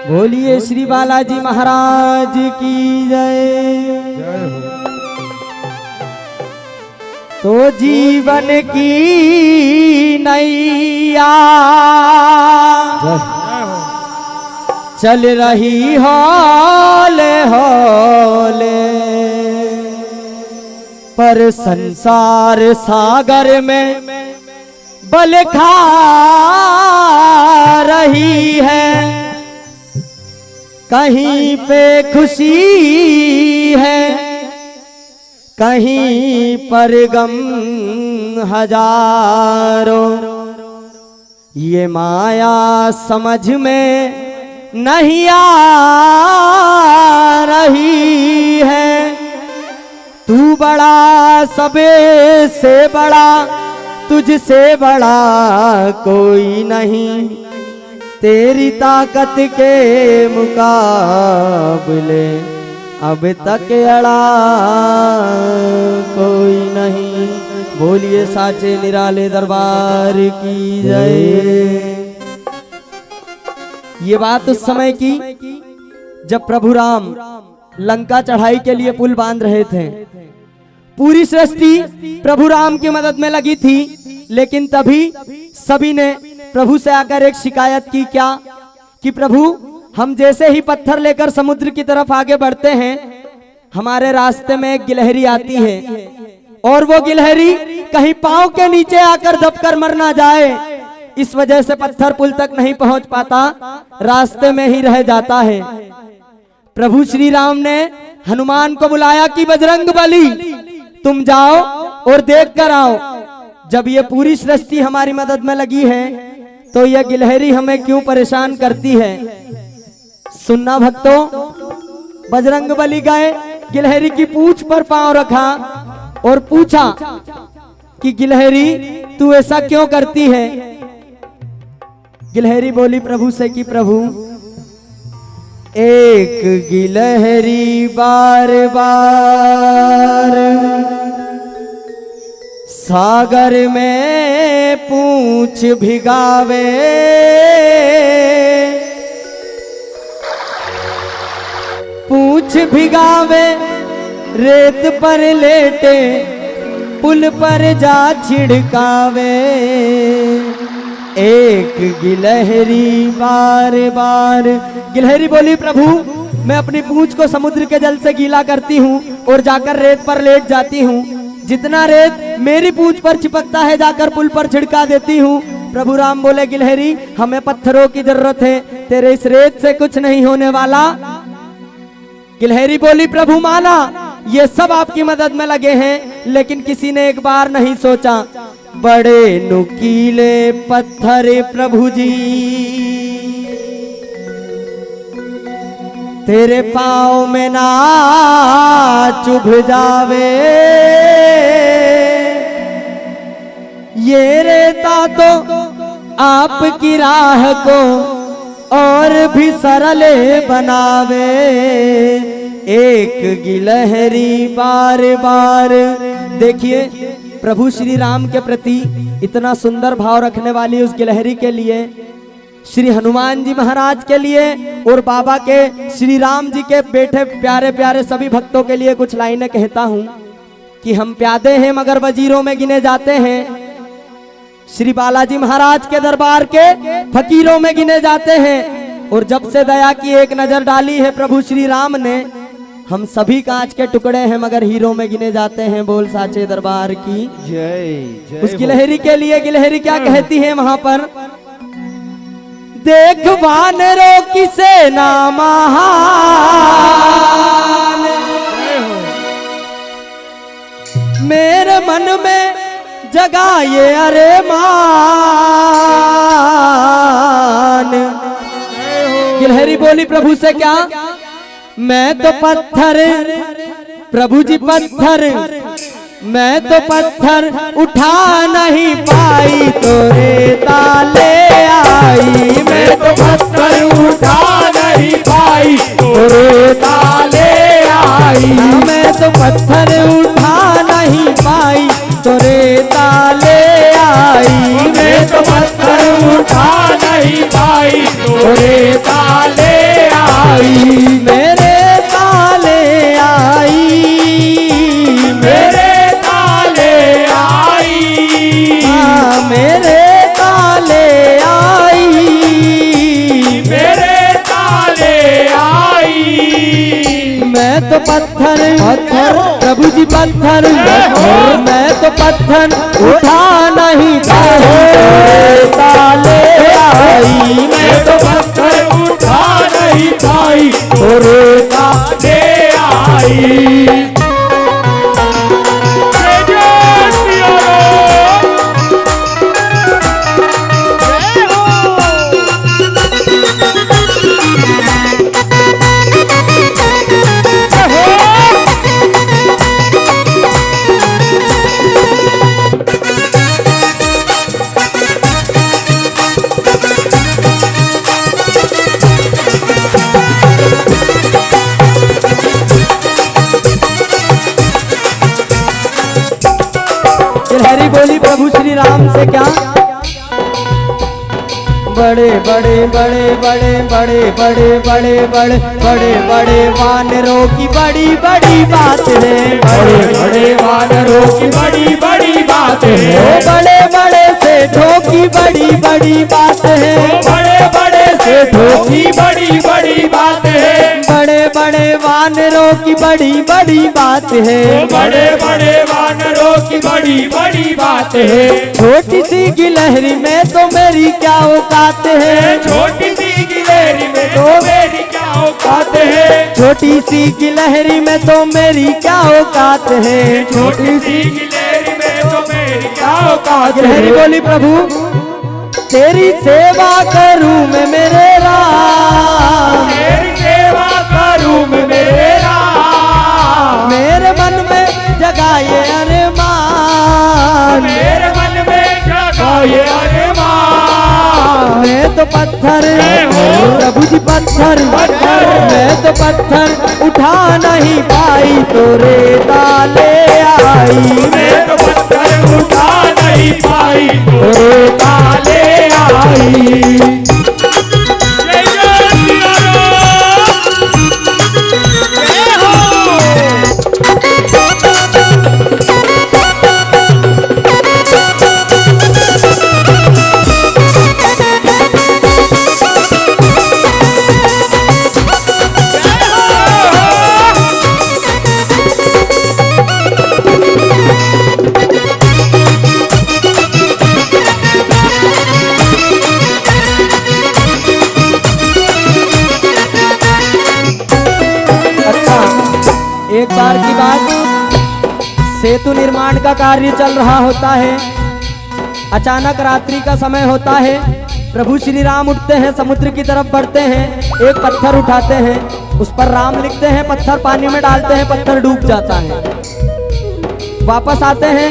बोलिए श्री बालाजी महाराज की जय। तो जीवन की नैया चल रही हौले हौले, पर संसार सागर में बल खा रही है। कहीं पे खुशी है, कहीं पर गम हजारों। ये माया समझ में नहीं आ रही है। तू बड़ा सबे से बड़ा, तुझसे बड़ा कोई नहीं। तेरी ताकत के मुकाबले अब तक अड़ा कोई नहीं। बोलिए साचे निराले दरबार की जय। ये बात उस समय की जब प्रभु राम लंका चढ़ाई के लिए पुल बांध रहे थे। पूरी सृष्टि प्रभु राम की मदद में लगी थी, लेकिन तभी सभी ने प्रभु से आकर एक शिकायत की। क्या कि प्रभु, हम जैसे ही पत्थर लेकर समुद्र की तरफ आगे बढ़ते हैं, हमारे रास्ते में एक गिलहरी आती है और वो गिलहरी कहीं पांव के नीचे आकर दबकर मर ना जाए, इस वजह से पत्थर पुल तक नहीं पहुंच पाता, रास्ते में ही रह जाता है। प्रभु श्री राम ने हनुमान को बुलाया कि बजरंग बली, तुम जाओ और देख कर आओ। जब ये पूरी सृष्टि हमारी मदद में लगी है, तो यह गिलहरी हमें क्यों परेशान करती है। सुनना भक्तों, बजरंग बली गए, गिलहरी की पूंछ पर पांव रखा और पूछा कि गिलहरी, तू ऐसा क्यों करती है। गिलहरी बोली प्रभु से कि प्रभु, एक गिलहरी बार बार सागर में पूंछ भिगावे, पूंछ भिगावे रेत पर लेटे, पुल पर जा छिड़कावे। एक गिलहरी बार बार। गिलहरी बोली प्रभु, मैं अपनी पूंछ को समुद्र के जल से गीला करती हूँ और जाकर रेत पर लेट जाती हूँ। जितना रेत मेरी पूंछ पर चिपकता है जाकर पुल पर छिड़का देती हूँ। प्रभु राम बोले गिलहरी, हमें पत्थरों की जरूरत है, तेरे इस रेत से कुछ नहीं होने वाला। गिलहरी बोली प्रभु माना, ये सब आपकी मदद में लगे हैं, लेकिन किसी ने एक बार नहीं सोचा, बड़े नुकीले पत्थर प्रभु जी तेरे पाँव में ना चुभ जावे। ये रेता तो आपकी राह को और भी सरल बनावे। एक गिलहरी बार बार। देखिए, प्रभु श्री राम के प्रति इतना सुंदर भाव रखने वाली उस गिलहरी के लिए, श्री हनुमान जी महाराज के लिए और बाबा के श्री राम जी के बेटे प्यारे प्यारे सभी भक्तों के लिए कुछ लाइनें कहता हूँ कि हम प्यादे हैं मगर वजीरों में गिने जाते हैं, श्री बालाजी महाराज के दरबार के फकीरों में गिने जाते हैं। और जब से दया की एक नजर डाली है प्रभु श्री राम ने, हम सभी कांच के टुकड़े हैं मगर हीरों में गिने जाते हैं। बोल साचे दरबार की जय। उस गिलहरी के लिए गिलहरी क्या कहती है वहां पर, देख वानरों की सेना महान, मेरे मन में जगा ये अरे मान। गिलहरी बोली प्रभु से क्या, मैं तो पत्थर, प्रभु जी पत्थर, मैं तो पत्थर उठा नहीं पाई तो रेता ले आई। मैं तो पत्थर उठा नहीं पाई तो रेता ले आई। मैं तो पत्थर उठा नहीं पाई तो रेता ले आई। मैं तो पत्थर उठा नहीं पाई तो रेता ले पत्थर प्रभु जी पत्थर, मैं तो पत्थर उठा नहीं पाई, ताले आई मैं तो पत्थर उठा नहीं पाई, और ताले आई। हरी बोली प्रभु श्री राम से क्या, बड़े बड़े बड़े बड़े बड़े बड़े बड़े बड़े बड़े बड़े वानरों की बड़ी बड़ी बात है, बड़े बड़े वानरों की बड़ी बड़ी बात है, बड़े बड़े सेठों की बड़ी बड़ी बात है, बड़े बड़े सेठों की बड़ी बड़ी बात है, बड़े बड़े वानरों की बड़ी बड़ी बात है, बड़े बड़े वानरों की बड़ी बड़ी बात है, छोटी सी गिलहरी में तो मेरी क्या औकात है, छोटी सी गिलहरी में तो मेरी क्या औकात है, छोटी सी गिलहरी में तो मेरी क्या औकात है, छोटी सी गिलहरी में तो मेरी क्या औकात गिलहरी है। बोली प्रभु तेरी सेवा करूं मैं मेरे राम, तेरी सेवा करूं मैं मेरे राम, मेरे मन में जगाए अरमान, मेरे मन में जगाए अरमान, मैं तो पत्थर प्रभु जी पत्थर, मैं तो पत्थर उठा नहीं पाई, तोरे ताले आई, मैं तो पत्थर उठा नहीं पाई, तोरे ताले आई। जय जय सिया राम, जय हो। एक बार की बात, सेतु निर्माण का कार्य चल रहा होता है, अचानक रात्रि का समय होता है, प्रभु श्री राम उठते हैं, समुद्र की तरफ बढ़ते हैं, एक पत्थर उठाते हैं, उस पर राम लिखते हैं, पत्थर पानी में डालते हैं, पत्थर डूब जाता है, वापस आते हैं,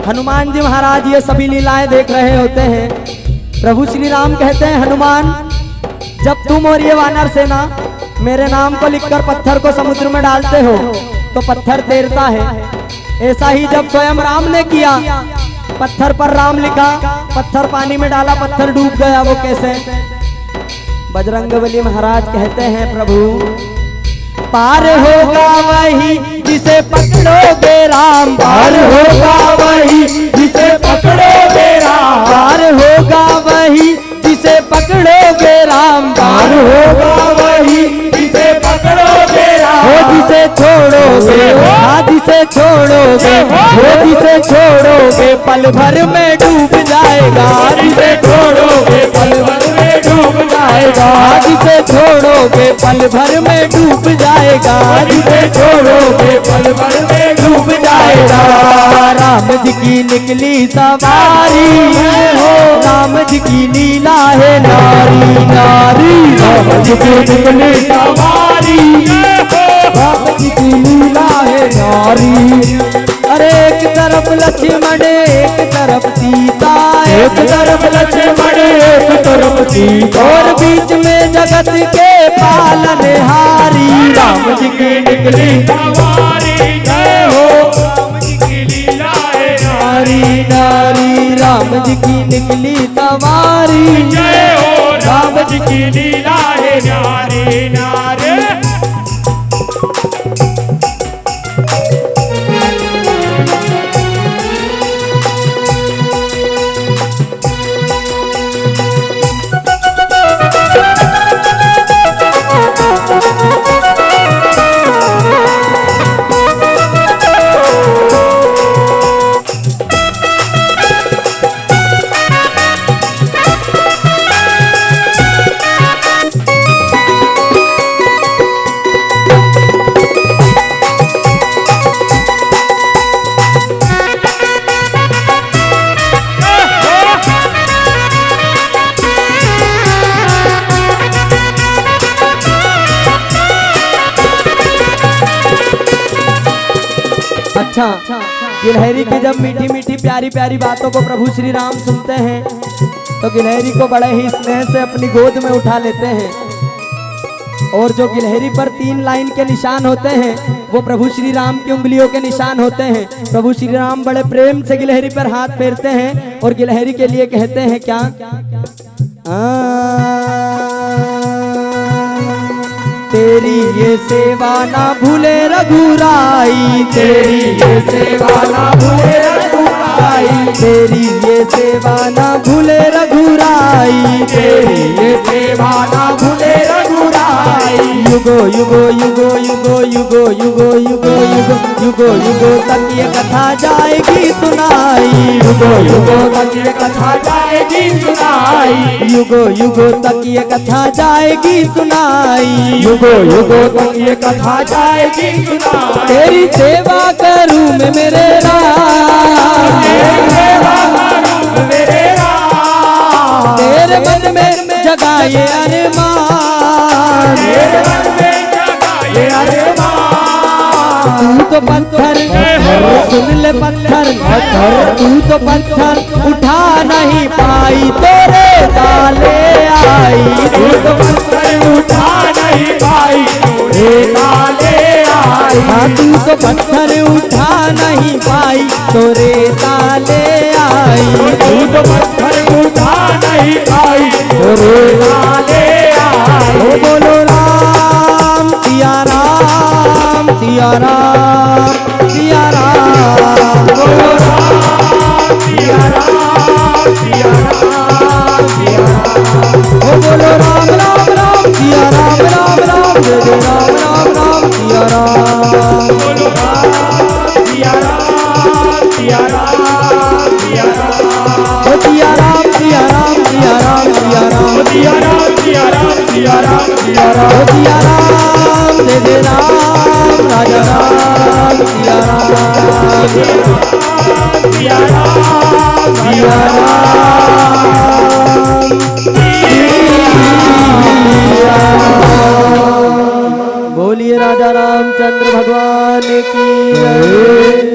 हनुमान जी महाराज ये सभी लीलाएं देख रहे होते हैं, प्रभु श्री राम कहते हैं हनुमान जब तुम और ये वानर सेना मेरे नाम को लिखकर पत्थर को समुद्र में डालते हो तो पत्थर तैरता है, ऐसा ही जब स्वयं राम ने किया, पत्थर पर राम लिखा, पत्थर पानी में डाला, पत्थर डूब गया, वो कैसे? बजरंगबली महाराज कहते हैं प्रभु पार होगा वही जिसे पकड़ोगे राम, पार होगा वही जिसे पकड़ोगे राम, पार होगा वही जिसे पकड़ोगे राम, पार होगा वही जिसे पकड़ोगे राम, वो जिसे छोड़ोगे, हाँ जिसे छोड़ोगे, वो जिसे छोड़ोगे पल भर में डूब जाएगा, जिसे छोड़ोगे पल भर में डूब जाएगा, जिसे छोड़ोगे पल भर में डूब जाएगा, जिसे छोड़ोगे पल भर में डूब जाएगा। राम जी की निकली सवारी हो, राम जी की लीला है नारी नारी, राम जी की निकली सवारी हो, राम जी की लीला है नारी। अरे एक तरफ लक्ष्मण एक तरफ सीता, एक तरफ लक्ष्मण एक तरफ सीता, और बीच में जगत के पालनहारी, राम जी की निकली सवारी जय हो, राम जी की लीला है नारी नारी, राम जी की निकली सवारी जय हो, राम जी की लीला है नारी नारी। अच्छा, गिलहरी की जब मीठी मीठी प्यारी प्यारी बातों को प्रभु श्री राम सुनते हैं तो गिलहरी को बड़े ही स्नेह से अपनी गोद में उठा लेते हैं। और जो गिलहरी पर 3 लाइन के निशान होते हैं वो प्रभु श्री राम की उंगलियों के निशान होते हैं। प्रभु श्री राम बड़े प्रेम से गिलहरी पर हाथ फेरते हैं और गिलहरी के लिए कहते हैं क्या? तेरी ये सेवा ना भूले रघुराई, तेरी ये सेवा ना भूले रघुराई, तेरी ये सेवा ना भूले रघुराई, तेरी ये सेवा ना भूले रघुराई। युगो युगो युगो युगो युगो युगो युगो युगो युगो युगो तक ये कथा जाएगी सुनाई, युगो युगो तक ये कथा जाएगी सुनाई, युगो युगो तक ये कथा जाएगी सुनाई, युगो युगो तक ये कथा जाएगी सुनाई। तेरी सेवा करूं मैं मेरे राम, तेरी सेवा करूं मैं मेरे राम, तेरे मन में जगाए अरमान, तेरे मन में जगाए अरमान। तू तो पत्थर सुन ले पत्थर, तू तो पत्थर उठा नहीं पाई तेरे ताले आई, तू तो पत्थर उठा नहीं पाई तेरे ताले आई। हाँ तू तो पत्थर उठा नहीं पाई तेरे ताले आई, तू तो पत्थर उठा नहीं पाई तेरे ताले आई। ओ बोलो राम सिया राम सिया राम सिया राम, बोलो राम सिया राम सिया राम सिया राम। ओ बोलो राम राम राम सिया राम राम राम, जय जय राम राम राम सिया राम, बोलो राम सिया राम सिया राम सिया राम। ओ सिया राम सिया राम सिया राम सिया राम, सिया राम सिया राम सिया राम सिया राम। ओ सिया राम जय जय राम राजा राम सिया राम सिया राम सिया राम। बोलिए राजा रामचंद्र भगवान की जय।